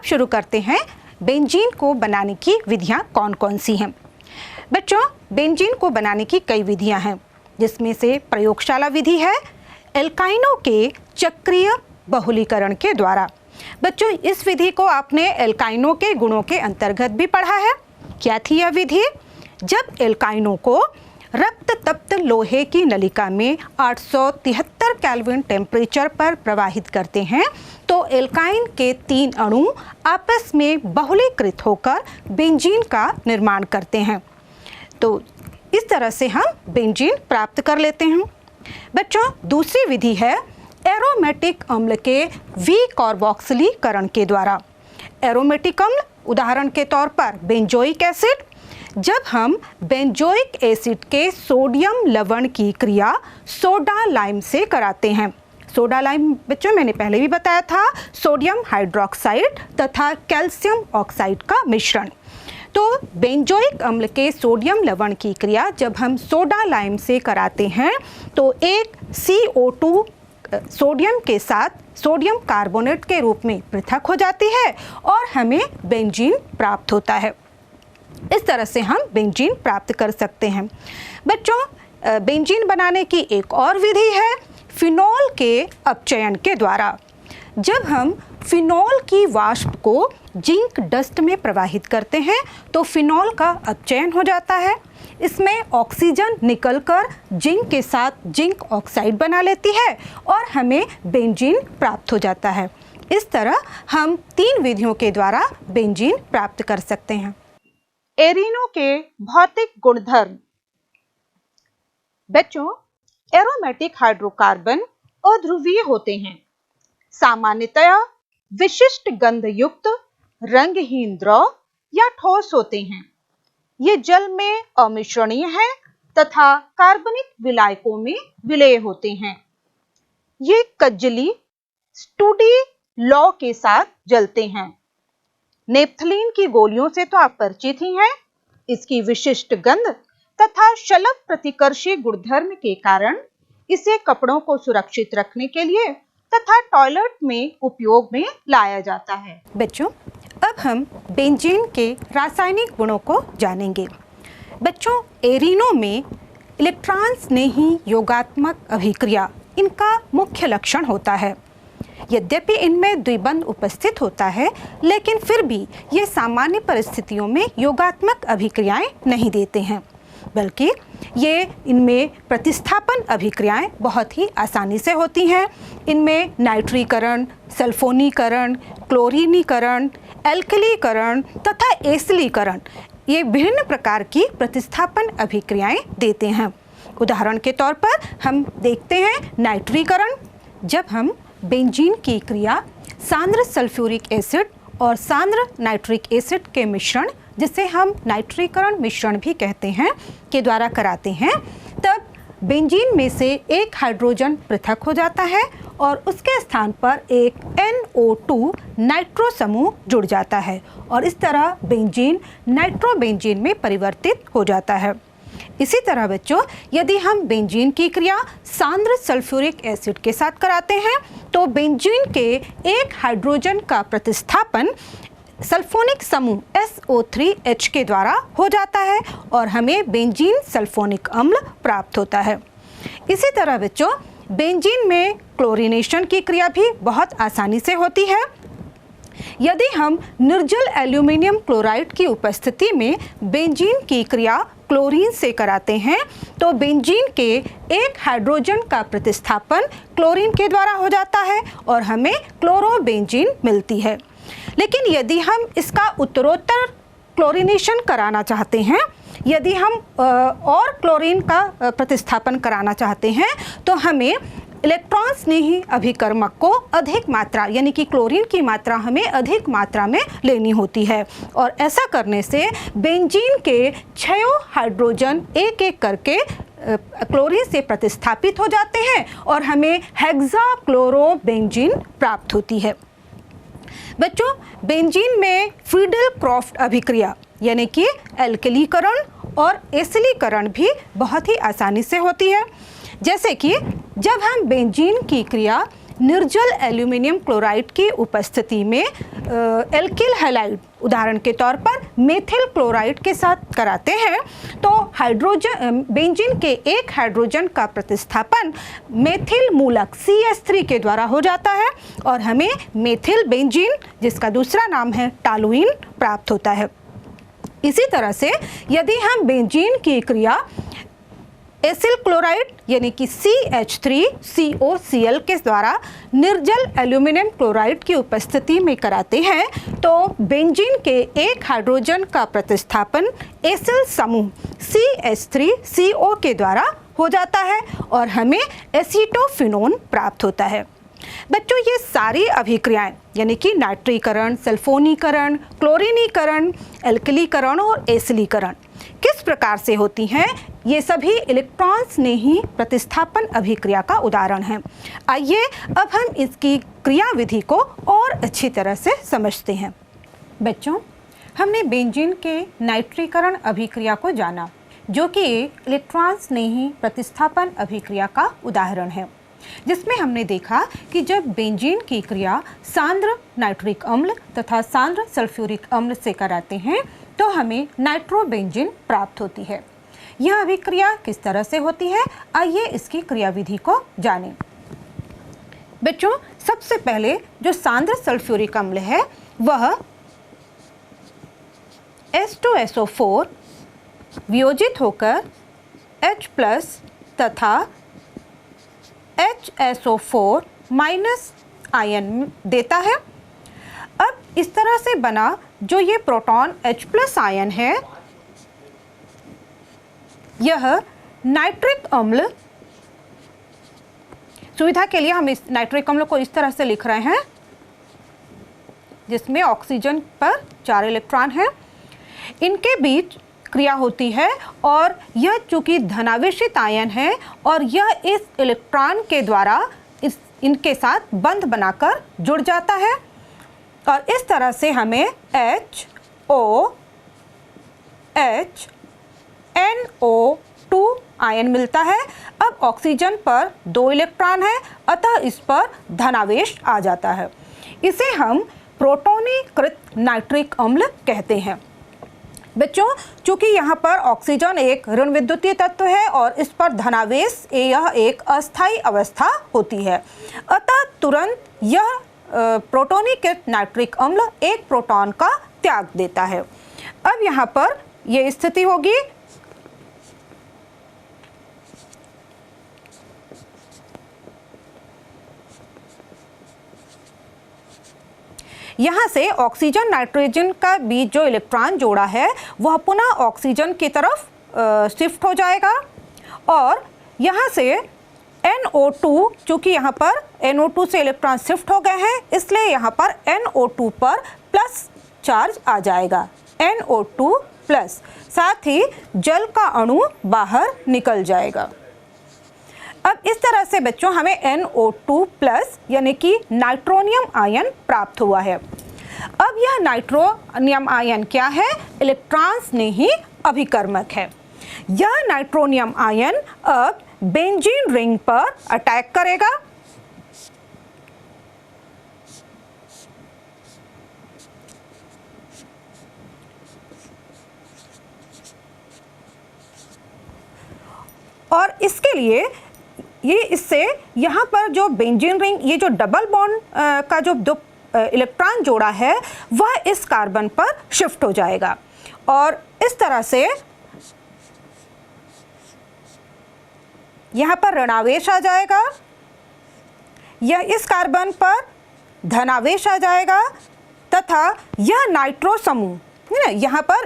शुरू करते हैं बेंजीन को बनाने की विधियां कौन कौन सी हैं। बच्चों, बेंजीन को बनाने की कई विधियां हैं, जिसमें से प्रयोगशाला विधि है एल्काइनों के चक्रीय बहुलीकरण के द्वारा। बच्चों, इस विधि को आपने एल्काइनों के गुणों के अंतर्गत भी पढ़ा है। क्या थी यह विधि? जब एल्काइनों को रक्त तप्त लोहे की नलिका में 873 केल्विन टेम्परेचर पर प्रवाहित करते हैं तो एल्काइन के 3 अणु आपस में बहुलीकृत होकर बेंजीन का निर्माण करते हैं। तो इस तरह से हम बेंजीन प्राप्त कर लेते हैं। बच्चों, दूसरी विधि है एरोमेटिक अम्ल के विकार्बोक्सिलीकरण के द्वारा। एरोमेटिक अम्ल उदाहरण के तौर पर बेंजोइक एसिड। जब हम बेंजोइक एसिड के सोडियम लवण की क्रिया सोडा लाइम से कराते हैं। सोडा लाइम बच्चों मैंने पहले भी बताया था, सोडियम हाइड्रोक्साइड तथा कैल्शियम ऑक्साइड का मिश्रण। तो बेंजोइक अम्ल के सोडियम लवण की क्रिया जब हम सोडा लाइम से कराते हैं तो एक CO2 सोडियम के साथ सोडियम कार्बोनेट के रूप में पृथक हो जाती है और हमें बेंजीन प्राप्त होता है। इस तरह से हम बेंजीन प्राप्त कर सकते हैं। बच्चों, बेंजीन बनाने की एक और विधि है फिनॉल के अपचयन के द्वारा। जब हम फिनॉल की वाष्प को जिंक डस्ट में प्रवाहित करते हैं तो फिनॉल का अपचयन हो जाता है। इसमें ऑक्सीजन निकलकर जिंक के साथ जिंक ऑक्साइड बना लेती है और हमें बेंजीन प्राप्त हो जाता है। इस तरह हम 3 विधियों के द्वारा बेंजीन प्राप्त कर सकते हैं। एरिनो के भौतिक गुणधर्म। बच्चों, एरोमेटिक हाइड्रोकार्बन अध्रुवीय होते हैं। सामान्यतया विशिष्ट गंध युक्त रंगहीन द्रव या ठोस होते हैं। ये जल में अमिश्रणीय हैं तथा कार्बनिक विलायकों में विलेय होते हैं। ये कज्जली स्टूडी लौ के साथ जलते हैं। नेप्थलीन की गोलियों से तो आप परिचित ही हैं। इसकी विशिष्ट गंध तथा शलभ प्रतिकर्षी गुणधर्म के कारण इसे कपड़ों को सुरक्षित रखने के लिए तथा टॉयलेट में उपयोग में लाया जाता है। बच्चों, अब हम बेंजीन के रासायनिक गुणों को जानेंगे। बच्चों, एरिनो में इलेक्ट्रॉन स्नेही योगात्मक अभिक्रिया इनका मुख्य लक्षण होता है। यद्यपि इनमें द्विबंध उपस्थित होता है, लेकिन फिर भी ये सामान्य परिस्थितियों में योगात्मक अभिक्रियाएं नहीं देते हैं, बल्कि ये इनमें प्रतिस्थापन अभिक्रियाएं बहुत ही आसानी से होती हैं। इनमें नाइट्रीकरण, सल्फोनीकरण, क्लोरीनीकरण, एल्कलीकरण तथा एसिलीकरण ये विभिन्न प्रकार की प्रतिस्थापन अभिक्रियाएं देते हैं। उदाहरण के तौर पर हम देखते हैं नाइट्रीकरण। जब हम बेंजीन की क्रिया सांद्र सल्फ्यूरिक एसिड और सांद्र नाइट्रिक एसिड के मिश्रण, जिसे हम नाइट्रीकरण मिश्रण भी कहते हैं, के द्वारा कराते हैं, तब बेंजीन में से एक हाइड्रोजन पृथक हो जाता है और उसके स्थान पर एक NO2 नाइट्रो समूह जुड़ जाता है और इस तरह बेंजीन नाइट्रोबेंजीन में परिवर्तित हो जाता है। इसी तरह बच्चों, यदि हम बेंजीन की क्रिया सांद्र सल्फ्यूरिक एसिड के साथ कराते हैं तो बेंजीन के एक हाइड्रोजन का प्रतिस्थापन सल्फोनिक समूह SO3H के द्वारा हो जाता है और हमें बेंजीन सल्फोनिक अम्ल प्राप्त होता है। इसी तरह बच्चों, बेंजीन में क्लोरीनेशन की क्रिया भी बहुत आसानी से होती है। यदि हम निर्जल एल्यूमिनियम क्लोराइड की उपस्थिति में बेंजीन की क्रिया क्लोरीन से कराते हैं तो बेंजीन के एक हाइड्रोजन का प्रतिस्थापन क्लोरीन के द्वारा हो जाता है और हमें क्लोरोबेंजीन मिलती है। लेकिन यदि हम इसका उत्तरोत्तर क्लोरीनेशन कराना चाहते हैं, यदि हम और क्लोरीन का प्रतिस्थापन कराना चाहते हैं तो हमें इलेक्ट्रॉन स्नेही अभिकर्मक को अधिक मात्रा यानी कि क्लोरीन की मात्रा हमें अधिक मात्रा में लेनी होती है और ऐसा करने से बेंजीन के 6 हाइड्रोजन एक एक करके क्लोरीन से प्रतिस्थापित हो जाते हैं और हमें हेक्साक्लोरोबेंजीन प्राप्त होती है। बच्चों, बेंजीन में फ्रीडल क्रॉफ्ट अभिक्रिया यानी कि एल्कलीकरण और एसिलीकरण भी बहुत ही आसानी से होती है। जैसे कि जब हम बेंजीन की क्रिया निर्जल एल्यूमिनियम क्लोराइड की उपस्थिति में एल्किल हैलाइड उदाहरण के तौर पर मेथिल क्लोराइड के साथ कराते हैं तो हाइड्रोजन बेंजीन के एक हाइड्रोजन का प्रतिस्थापन मेथिल मूलक CH3 के द्वारा हो जाता है और हमें मेथिल बेंजीन जिसका दूसरा नाम है टॉलुइन प्राप्त होता है। इसी तरह से यदि हम बेंजीन की क्रिया एसिल क्लोराइड यानी कि CH3COCl के द्वारा निर्जल एल्यूमिनियम क्लोराइड की उपस्थिति में कराते हैं तो बेंजीन के एक हाइड्रोजन का प्रतिस्थापन एसिल समूह CH3CO के द्वारा हो जाता है और हमें एसीटोफिनोन प्राप्त होता है। बच्चों, ये सारी अभिक्रियाएं यानी कि नाइट्रीकरण, सल्फोनीकरण, क्लोरीनीकरण, एल्कलीकरण और एसिलीकरण किस प्रकार से होती हैं, ये सभी इलेक्ट्रॉन्स ने ही प्रतिस्थापन अभिक्रिया का उदाहरण है। आइए अब हम इसकी क्रियाविधि को और अच्छी तरह से समझते हैं। बच्चों, हमने बेंजीन के नाइट्रीकरण अभिक्रिया को जाना जो कि इलेक्ट्रॉन्स ने ही प्रतिस्थापन अभिक्रिया का उदाहरण है, जिसमें हमने देखा कि जब बेंजीन की क्रिया सांद्र नाइट्रिक अम्ल तथा सांद्र सल्फ्यूरिक अम्ल से कराते हैं तो हमें नाइट्रोबेंजीन प्राप्त होती है। यह अभिक्रिया किस तरह से होती है, आइए इसकी क्रियाविधि को जानें। बच्चों, सबसे पहले जो सांद्र सल्फ्यूरिक अम्ल है वह H2SO4 वियोजित होकर H+ तथा HSO4- आयन देता है। अब इस तरह से बना जो ये प्रोटॉन H+ आयन है यह नाइट्रिक अम्ल, सुविधा के लिए हम इस नाइट्रिक अम्ल को इस तरह से लिख रहे हैं जिसमें ऑक्सीजन पर 4 इलेक्ट्रॉन हैं, इनके बीच क्रिया होती है और यह चूंकि धनावेशित आयन है और यह इस इलेक्ट्रॉन के द्वारा इनके साथ बंध बनाकर जुड़ जाता है और इस तरह से हमें HOHNO2 आयन मिलता है। अब ऑक्सीजन पर 2 इलेक्ट्रॉन है अतः इस पर धनावेश आ जाता है। इसे हम प्रोटोनीकृत नाइट्रिक अम्ल कहते हैं। बच्चों, चूंकि यहाँ पर ऑक्सीजन एक ऋण विद्युतीय तत्व है और इस पर धनावेश यह एक अस्थायी अवस्था होती है अतः तुरंत यह प्रोटोनीकृत नाइट्रिक अम्ल एक प्रोटॉन का त्याग देता है। अब यहाँ पर यह स्थिति होगी यहाँ से ऑक्सीजन नाइट्रोजन का बीच जो इलेक्ट्रॉन जोड़ा है वह पुनः ऑक्सीजन की तरफ शिफ्ट हो जाएगा और यहाँ से NO2, चूँकि यहाँ पर NO2 से इलेक्ट्रॉन शिफ्ट हो गए हैं इसलिए यहाँ पर NO2 पर प्लस चार्ज आ जाएगा, NO2+, साथ ही जल का अणु बाहर निकल जाएगा। अब इस तरह से बच्चों हमें NO2+ यानी कि नाइट्रोनियम आयन प्राप्त हुआ है। अब यह नाइट्रोनियम आयन क्या है, इलेक्ट्रॉन्स ने ही अभिकर्मक है। यह नाइट्रोनियम आयन अब बेंजीन रिंग पर अटैक करेगा और इसके लिए ये इससे यहाँ पर जो बेंजीन रिंग, ये जो डबल बॉन्ड का जो 2 इलेक्ट्रॉन जोड़ा है वह इस कार्बन पर शिफ्ट हो जाएगा और इस तरह से यहाँ पर ऋणावेश आ जाएगा, यह इस कार्बन पर धनावेश आ जाएगा तथा यह नाइट्रो समूह है ना, यहाँ पर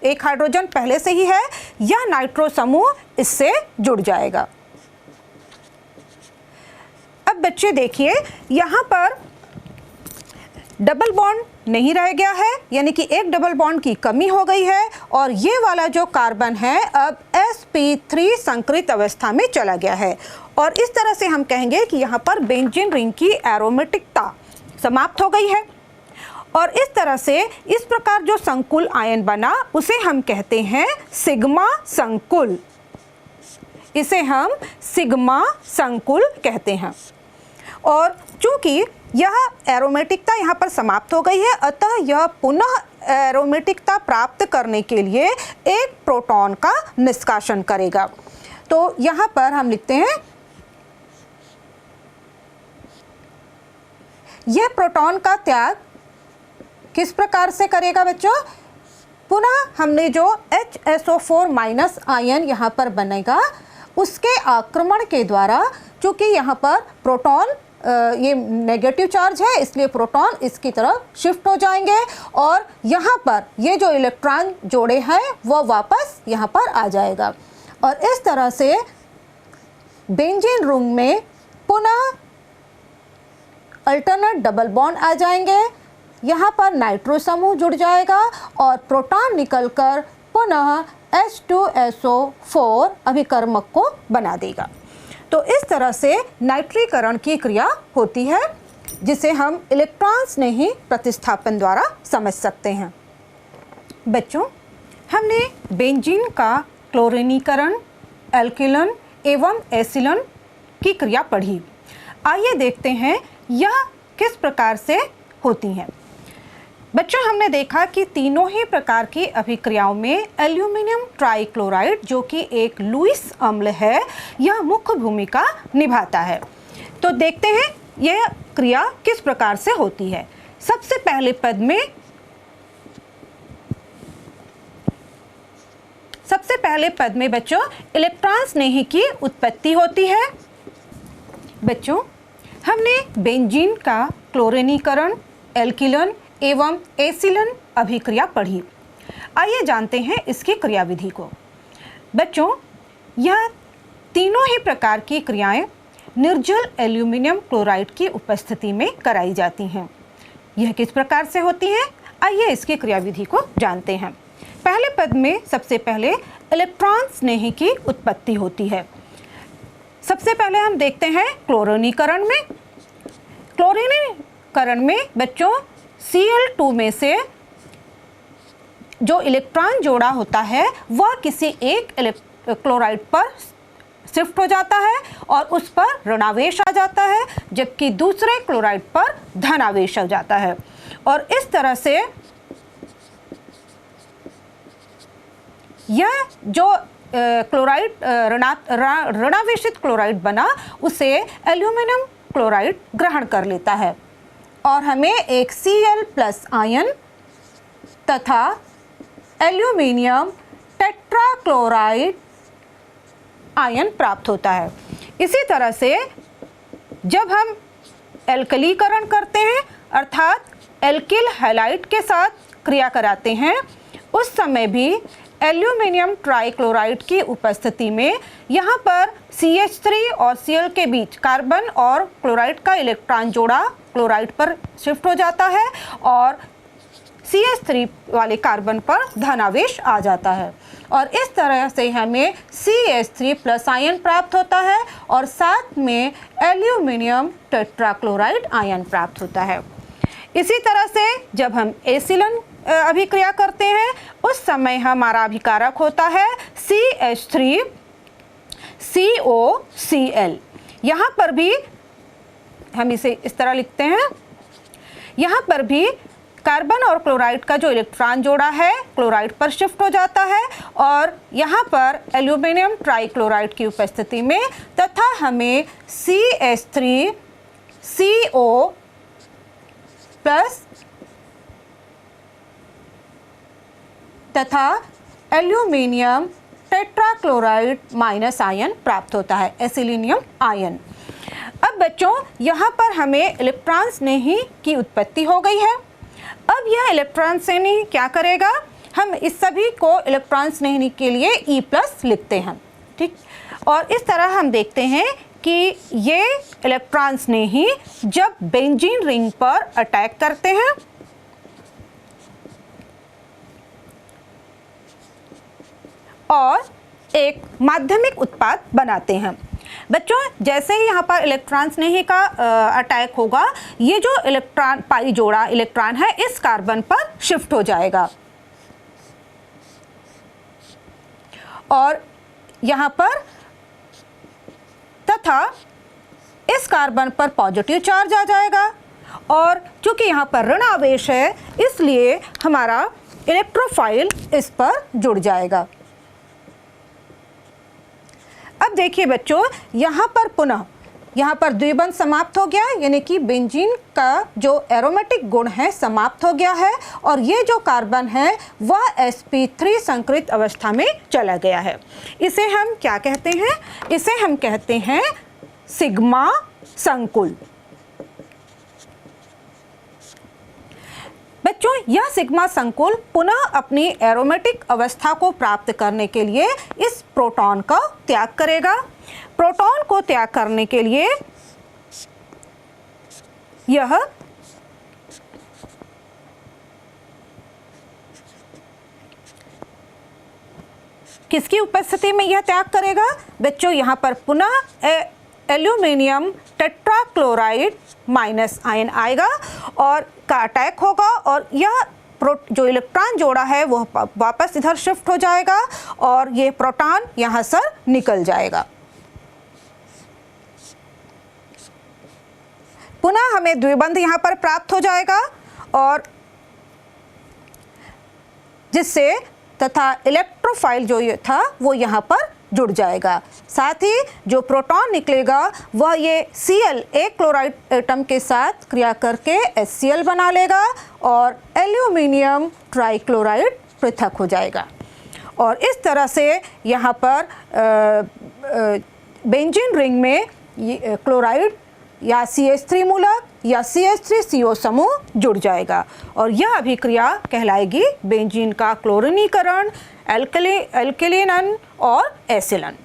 एक हाइड्रोजन पहले से ही है, यह नाइट्रो समूह इससे जुड़ जाएगा। अब बच्चे देखिए यहाँ पर डबल बॉन्ड नहीं रह गया है यानी कि एक डबल बॉन्ड की कमी हो गई है और ये वाला जो कार्बन है अब sp3 संकरित अवस्था में चला गया है और इस तरह से हम कहेंगे कि यहाँ पर बेंजीन रिंग की एरोमेटिकता समाप्त हो गई है और इस तरह से इस प्रकार जो संकुल आयन बना उसे हम कहते हैं सिग्मा संकुल, इसे हम सिग्मा संकुल कहते हैं। और चूंकि यह एरोमेटिकता यहाँ पर समाप्त हो गई है, अतः यह पुनः एरोमेटिकता प्राप्त करने के लिए एक प्रोटॉन का निष्कासन करेगा। तो यहाँ पर हम लिखते हैं यह प्रोटॉन का त्याग किस प्रकार से करेगा बच्चों? पुनः हमने जो HSO4 माइनस आयन यहाँ पर बनेगा उसके आक्रमण के द्वारा, चूँकि यहाँ पर प्रोटॉन ये नेगेटिव चार्ज है इसलिए प्रोटॉन इसकी तरफ शिफ्ट हो जाएंगे और यहाँ पर ये जो इलेक्ट्रॉन जोड़े हैं वो वापस यहाँ पर आ जाएगा और इस तरह से बेंजीन रिंग में पुनः अल्टरनेट डबल बॉन्ड आ जाएंगे। यहाँ पर नाइट्रो समूह जुड़ जाएगा और प्रोटॉन निकलकर पुनः H2SO4 अभिकर्मक को बना देगा। तो इस तरह से नाइट्रीकरण की क्रिया होती है जिसे हम इलेक्ट्रॉन स्नेही प्रतिस्थापन द्वारा समझ सकते हैं। बच्चों, हमने बेंजीन का क्लोरीनीकरण, एल्किलन एवं एसिलन की क्रिया पढ़ी। आइए देखते हैं यह किस प्रकार से होती हैं। बच्चों, हमने देखा कि तीनों ही प्रकार की अभिक्रियाओं में एल्यूमिनियम ट्राइक्लोराइड जो कि एक लुईस अम्ल है, यह मुख्य भूमिका निभाता है। तो देखते हैं यह क्रिया किस प्रकार से होती है। सबसे पहले पद में बच्चों इलेक्ट्रॉन स्नेही की उत्पत्ति होती है। बच्चों, हमने बेंजीन का क्लोरीनीकरण, एल्किलन एवं एसिलन अभिक्रिया पढ़ी। आइए जानते हैं इसकी क्रियाविधि को। बच्चों, यह तीनों ही प्रकार की क्रियाएं निर्जल एल्यूमिनियम क्लोराइड की उपस्थिति में कराई जाती हैं। यह किस प्रकार से होती है, आइए इसकी क्रियाविधि को जानते हैं। पहले पद में सबसे पहले इलेक्ट्रॉन स्नेही की उत्पत्ति होती है। सबसे पहले हम देखते हैं क्लोरीनीकरण में बच्चों Cl2 में से जो इलेक्ट्रॉन जोड़ा होता है वह किसी एक क्लोराइड पर शिफ्ट हो जाता है और उस पर ऋणावेश आ जाता है, जबकि दूसरे क्लोराइड पर धनावेश आ जाता है। और इस तरह से यह जो क्लोराइड ऋणावेशित क्लोराइड बना उसे एल्यूमिनियम क्लोराइड ग्रहण कर लेता है और हमें एक Cl+ आयन तथा एल्यूमिनियम टेट्राक्लोराइड आयन प्राप्त होता है। इसी तरह से जब हम एल्कलीकरण करते हैं अर्थात एल्किल हैलाइड के साथ क्रिया कराते हैं, उस समय भी एल्यूमिनियम ट्राइक्लोराइड की उपस्थिति में यहाँ पर CH3 और Cl के बीच कार्बन और क्लोराइड का इलेक्ट्रॉन जोड़ा क्लोराइड पर शिफ्ट हो जाता है और CH3 वाले कार्बन पर धनावेश आ जाता है और इस तरह से हमें CH3+ आयन प्राप्त होता है और साथ में एल्यूमिनियम टेट्राक्लोराइड आयन प्राप्त होता है। इसी तरह से जब हम एसिलन अभिक्रिया करते हैं उस समय हमारा अभिकारक होता है CH3COCl। यहाँ पर भी हम इसे इस तरह लिखते हैं, यहाँ पर भी कार्बन और क्लोराइड का जो इलेक्ट्रॉन जोड़ा है क्लोराइड पर शिफ्ट हो जाता है और यहाँ पर एल्यूमिनियम ट्राइक्लोराइड की उपस्थिति में तथा हमें CH3CO+ तथा एल्यूमिनियम टेट्राक्लोराइड माइनस आयन प्राप्त होता है, एसिलिनियम आयन। अब बच्चों, यहाँ पर हमें इलेक्ट्रॉन स्नेही की उत्पत्ति हो गई है। अब यह इलेक्ट्रॉन स्नेही क्या करेगा, हम इस सभी को इलेक्ट्रॉन स्नेही के लिए E+ लिखते हैं, ठीक। और इस तरह हम देखते हैं कि ये इलेक्ट्रॉन स्नेही जब बेंजीन रिंग पर अटैक करते हैं और एक माध्यमिक उत्पाद बनाते हैं। बच्चों, जैसे ही यहाँ पर इलेक्ट्रॉन स्नेही का अटैक होगा, ये जो इलेक्ट्रॉन पाई जोड़ा इलेक्ट्रॉन है इस कार्बन पर शिफ्ट हो जाएगा और यहाँ पर तथा इस कार्बन पर पॉजिटिव चार्ज आ जाएगा और चूंकि यहाँ पर ऋण आवेश है इसलिए हमारा इलेक्ट्रोफाइल इस पर जुड़ जाएगा। अब देखिए बच्चों, यहाँ पर पुनः यहाँ पर द्विबंध समाप्त हो गया, यानी कि बेंजीन का जो एरोमेटिक गुण है समाप्त हो गया है और ये जो कार्बन है वह sp3 संकरित अवस्था में चला गया है। इसे हम क्या कहते हैं? इसे हम कहते हैं सिग्मा संकुल। बच्चों, यह सिग्मा संकुल पुनः अपनी एरोमेटिक अवस्था को प्राप्त करने के लिए इस प्रोटॉन का त्याग करेगा। प्रोटॉन को त्याग करने के लिए यह किसकी उपस्थिति में यह त्याग करेगा? बच्चों, यहाँ पर पुनः एल्यूमिनियम टेट्राक्लोराइड माइनस आयन आएगा और का अटैक होगा और यह जो इलेक्ट्रॉन जोड़ा है वह वापस इधर शिफ्ट हो जाएगा और ये प्रोटॉन यहाँ से निकल जाएगा। पुनः हमें द्विबंध यहाँ पर प्राप्त हो जाएगा और जिससे तथा इलेक्ट्रोफाइल जो ये था वो यहाँ पर जुड़ जाएगा। साथ ही जो प्रोटॉन निकलेगा वह ये Cl एक क्लोराइड एटम के साथ क्रिया करके HCl बना लेगा और एल्यूमिनियम ट्राइक्लोराइड पृथक हो जाएगा और इस तरह से यहाँ पर बेंजीन रिंग में क्लोराइड या CH3 मूलक या CH3CO समूह जुड़ जाएगा और यह अभिक्रिया कहलाएगी बेंजीन का क्लोरीनीकरण, एल्केलिनन और एसिलन।